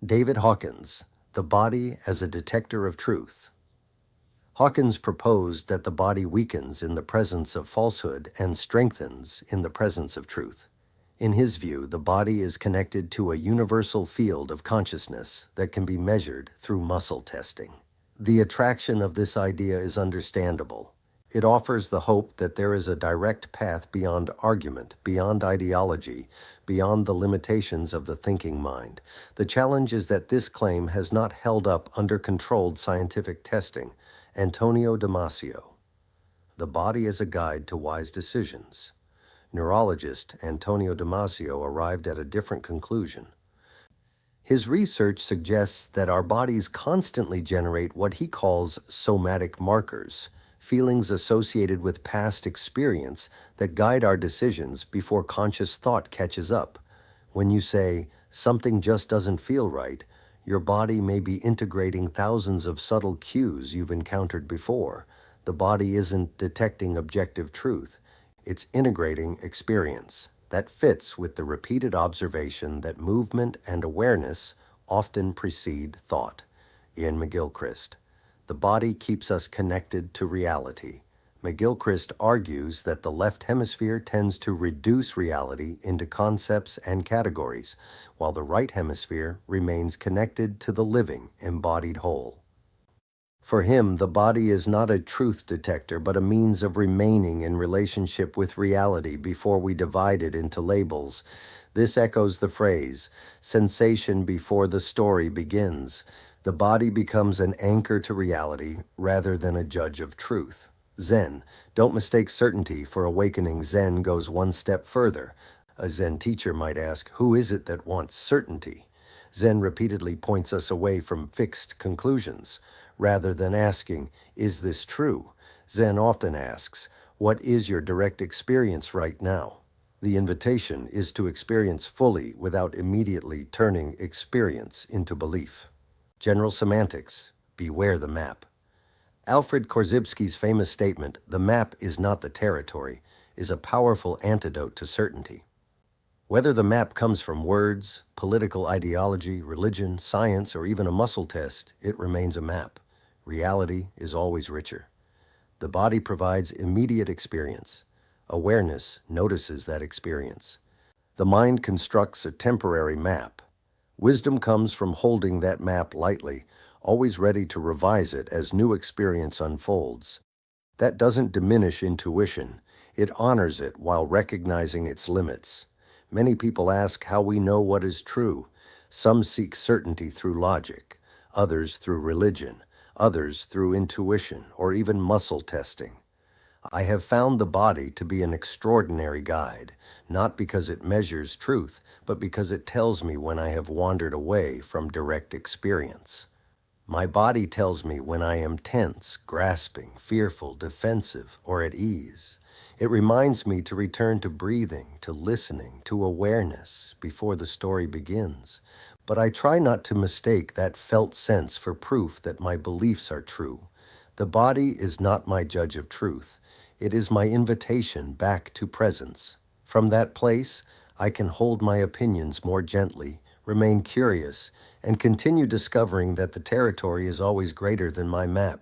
David Hawkins, The Body as a Detector of Truth. Hawkins proposed that the body weakens in the presence of falsehood and strengthens in the presence of truth. In his view, the body is connected to a universal field of consciousness that can be measured through muscle testing. The attraction of this idea is understandable. It offers the hope that there is a direct path beyond argument, beyond ideology, beyond the limitations of the thinking mind. The challenge is that this claim has not held up under controlled scientific testing. Antonio Damasio. The Body as a Guide to Wise Decisions. Neurologist Antonio Damasio arrived at a different conclusion. His research suggests that our bodies constantly generate what he calls somatic markers, feelings associated with past experience that guide our decisions before conscious thought catches up. When you say, "Something just doesn't feel right," your body may be integrating thousands of subtle cues you've encountered before. The body isn't detecting objective truth. It's integrating experience. That fits with the repeated observation that movement and awareness often precede thought. Ian McGilchrist. The body keeps us connected to reality. McGilchrist argues that the left hemisphere tends to reduce reality into concepts and categories, while the right hemisphere remains connected to the living, embodied whole. For him, the body is not a truth detector, but a means of remaining in relationship with reality before we divide it into labels. This echoes the phrase, "sensation before the story begins." The body becomes an anchor to reality rather than a judge of truth. Zen. Don't mistake certainty for awakening. Zen goes one step further. A Zen teacher might ask, who is it that wants certainty? Zen repeatedly points us away from fixed conclusions. Rather than asking, is this true? Zen often asks, what is your direct experience right now? The invitation is to experience fully without immediately turning experience into belief. General semantics, beware the map. Alfred Korzybski's famous statement, "The map is not the territory," is a powerful antidote to certainty. Whether the map comes from words, political ideology, religion, science, or even a muscle test, it remains a map. Reality is always richer. The body provides immediate experience. Awareness notices that experience. The mind constructs a temporary map. Wisdom comes from holding that map lightly, always ready to revise it as new experience unfolds. That doesn't diminish intuition. It honors it while recognizing its limits. Many people ask how we know what is true. Some seek certainty through logic, others through religion, others through intuition or even muscle testing. I have found the body to be an extraordinary guide, not because it measures truth, but because it tells me when I have wandered away from direct experience. My body tells me when I am tense, grasping, fearful, defensive, or at ease. It reminds me to return to breathing, to listening, to awareness before the story begins. But I try not to mistake that felt sense for proof that my beliefs are true. The body is not my judge of truth. It is my invitation back to presence. From that place, I can hold my opinions more gently, remain curious, and continue discovering that the territory is always greater than my map.